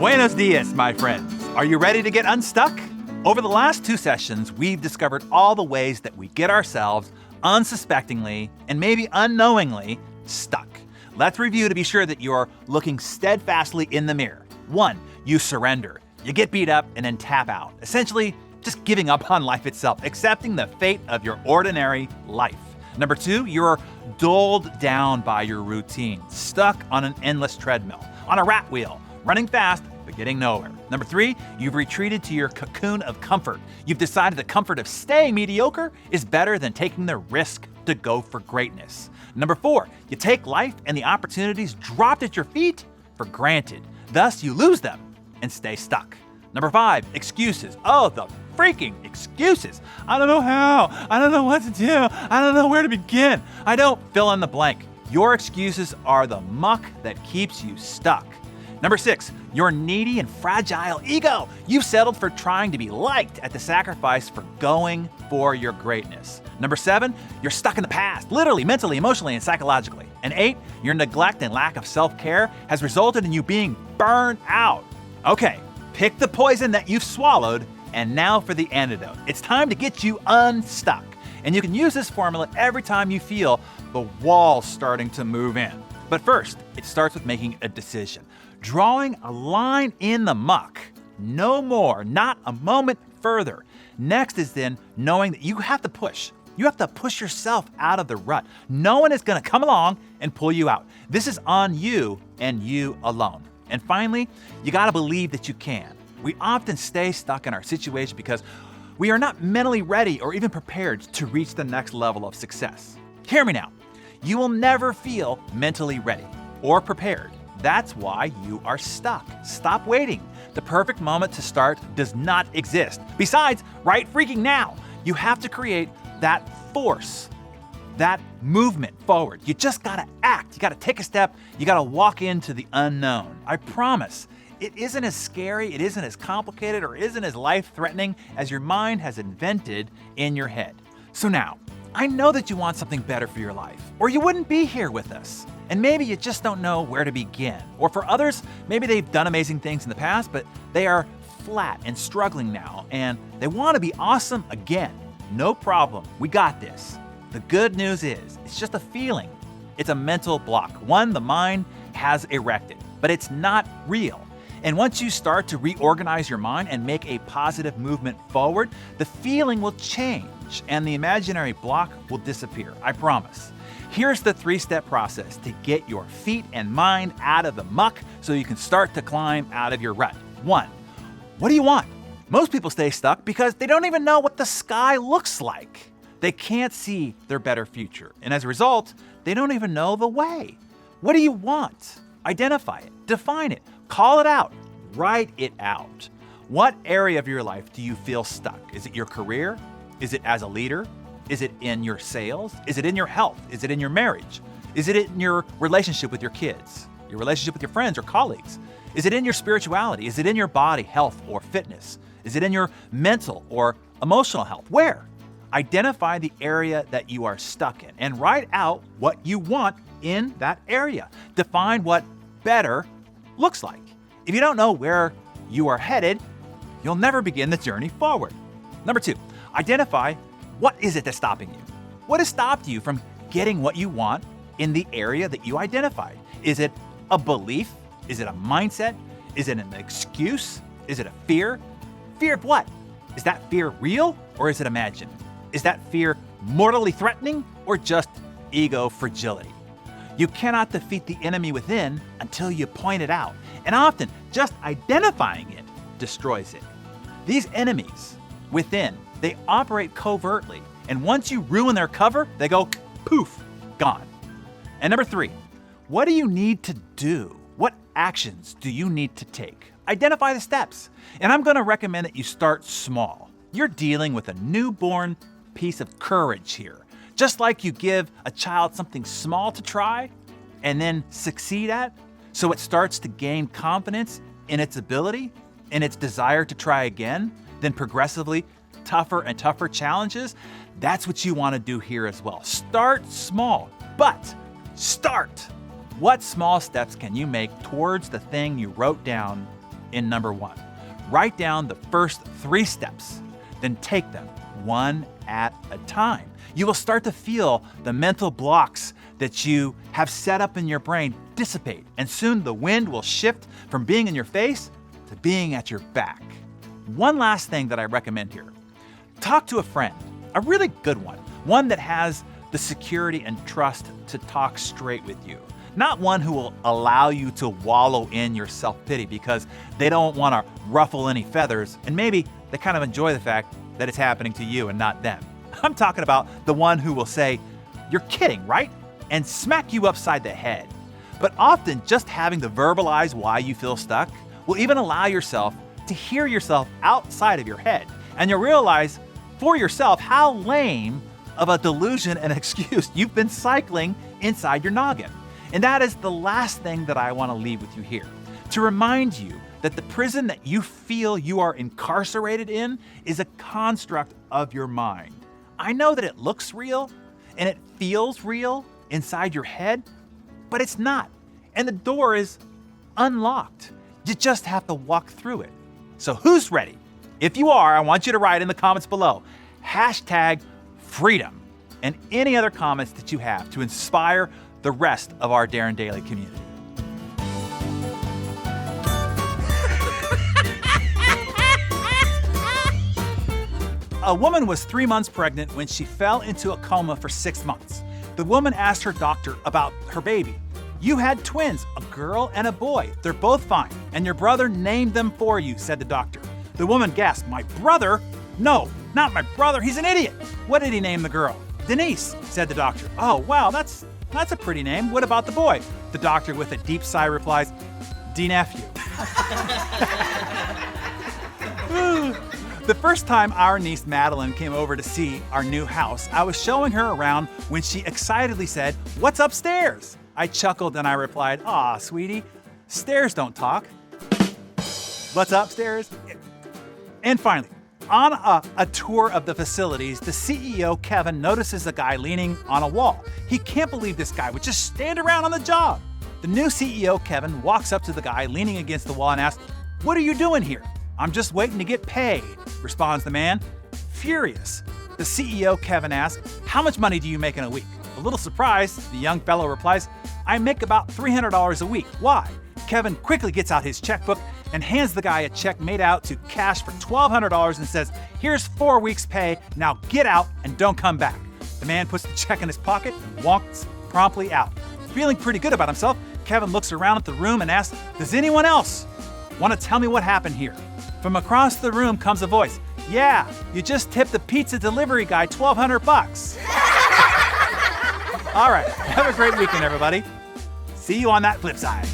Buenos dias, my friends. Are you ready to get unstuck? Over the last 2 sessions, we've discovered all the ways that we get ourselves unsuspectingly and maybe unknowingly stuck. Let's review to be sure that you're looking steadfastly in the mirror. 1, you surrender. You get beat up and then tap out. Essentially, just giving up on life itself, accepting the fate of your ordinary life. Number 2, you're dulled down by your routine, stuck on an endless treadmill, on a rat wheel, running fast, but getting nowhere. Number 3, you've retreated to your cocoon of comfort. You've decided the comfort of staying mediocre is better than taking the risk to go for greatness. Number 4, you take life and the opportunities dropped at your feet for granted. Thus, you lose them and stay stuck. Number 5, excuses. Oh, the freaking excuses. I don't know how. I don't know what to do. I don't know where to begin. I don't fill in the blank. Your excuses are the muck that keeps you stuck. Number 6, your needy and fragile ego. You've settled for trying to be liked at the sacrifice for going for your greatness. Number 7, you're stuck in the past, literally, mentally, emotionally, and psychologically. And 8, your neglect and lack of self-care has resulted in you being burned out. Okay, pick the poison that you've swallowed, and now for the antidote. It's time to get you unstuck. And you can use this formula every time you feel the walls starting to move in. But first, it starts with making a decision. Drawing a line in the muck. No more, not a moment further. Next is then knowing that you have to push. You have to push yourself out of the rut. No one is going to come along and pull you out. This is on you and you alone. And finally, you got to believe that you can. We often stay stuck in our situation because we are not mentally ready or even prepared to reach the next level of success. Hear me now. You will never feel mentally ready or prepared. That's why you are stuck. Stop waiting. The perfect moment to start does not exist. Besides, right freaking now, you have to create that force, that movement forward. You just gotta act. You gotta take a step. You gotta walk into the unknown. I promise, it isn't as scary, it isn't as complicated, or isn't as life-threatening as your mind has invented in your head. So now, I know that you want something better for your life, or you wouldn't be here with us. And maybe you just don't know where to begin. Or for others, maybe they've done amazing things in the past, but they are flat and struggling now, and they want to be awesome again. No problem. We got this. The good news is, it's just a feeling. It's a mental block, one the mind has erected, but it's not real. And once you start to reorganize your mind and make a positive movement forward, the feeling will change and the imaginary block will disappear. I promise. Here's the 3-step process to get your feet and mind out of the muck so you can start to climb out of your rut. 1, what do you want? Most people stay stuck because they don't even know what the sky looks like. They can't see their better future. And as a result, they don't even know the way. What do you want? Identify it, define it, call it out, write it out. What area of your life do you feel stuck? Is it your career? Is it as a leader? Is it in your sales? Is it in your health? Is it in your marriage? Is it in your relationship with your kids? Your relationship with your friends or colleagues? Is it in your spirituality? Is it in your body, health, or fitness? Is it in your mental or emotional health? Where? Identify the area that you are stuck in and write out what you want in that area. Define what better looks like. If you don't know where you are headed, you'll never begin the journey forward. Number 2, identify what is it that's stopping you. What has stopped you from getting what you want in the area that you identified? Is it a belief? Is it a mindset? Is it an excuse? Is it a fear? Fear of what? Is that fear real or is it imagined? Is that fear mortally threatening or just ego fragility? You cannot defeat the enemy within until you point it out. And often, just identifying it destroys it. These enemies within, they operate covertly. And once you ruin their cover, they go poof, gone. And number 3, what do you need to do? What actions do you need to take? Identify the steps. And I'm going to recommend that you start small. You're dealing with a newborn piece of courage here. Just like you give a child something small to try and then succeed at, so it starts to gain confidence in its ability and its desire to try again, then progressively tougher and tougher challenges, that's what you want to do here as well. Start small, but start. What small steps can you make towards the thing you wrote down in number 1. Write down the first 3 steps, then take them one at a time. You will start to feel the mental blocks that you have set up in your brain dissipate, and soon the wind will shift from being in your face to being at your back. One last thing that I recommend here. Talk to a friend, a really good one that has the security and trust to talk straight with you. Not one who will allow you to wallow in your self-pity because they don't want to ruffle any feathers, and maybe they kind of enjoy the fact that it's happening to you and not them. I'm talking about the one who will say, "You're kidding, right?" and smack you upside the head. But often just having to verbalize why you feel stuck will even allow yourself to hear yourself outside of your head, and you'll realize for yourself how lame of a delusion and excuse you've been cycling inside your noggin. And that is the last thing that I want to leave with you here, to remind you that the prison that you feel you are incarcerated in is a construct of your mind. I know that it looks real and it feels real inside your head, but it's not. And the door is unlocked. You just have to walk through it. So who's ready? If you are, I want you to write in the comments below, #freedom, and any other comments that you have to inspire the rest of our Darren Daily community. A woman was 3 months pregnant when she fell into a coma for 6 months. The woman asked her doctor about her baby. "You had twins, a girl and a boy. They're both fine, and your brother named them for you," said the doctor. The woman gasped, "My brother? No, not my brother. He's an idiot." "What did he name the girl?" "Denise," said the doctor. "Oh, wow, that's a pretty name. What about the boy?" The doctor, with a deep sigh, replies, "D-nephew." The first time our niece Madeline came over to see our new house, I was showing her around when she excitedly said, "What's upstairs?" I chuckled and I replied, "Aw, sweetie, stairs don't talk." What's upstairs? And finally, on a tour of the facilities, the CEO, Kevin, notices a guy leaning on a wall. He can't believe this guy would just stand around on the job. The new CEO, Kevin, walks up to the guy leaning against the wall and asks, "What are you doing here?" "I'm just waiting to get paid," responds the man. Furious, the CEO, Kevin, asks, "How much money do you make in a week?" A little surprised, the young fellow replies, "I make about $300 a week. Why?" Kevin quickly gets out his checkbook and hands the guy a check made out to cash for $1,200 and says, "Here's 4 weeks' pay. Now get out and don't come back." The man puts the check in his pocket and walks promptly out. Feeling pretty good about himself, Kevin looks around at the room and asks, "Does anyone else want to tell me what happened here?" From across the room comes a voice, "Yeah, you just tipped the pizza delivery guy $1,200. All right, have a great weekend, everybody. See you on that flip side.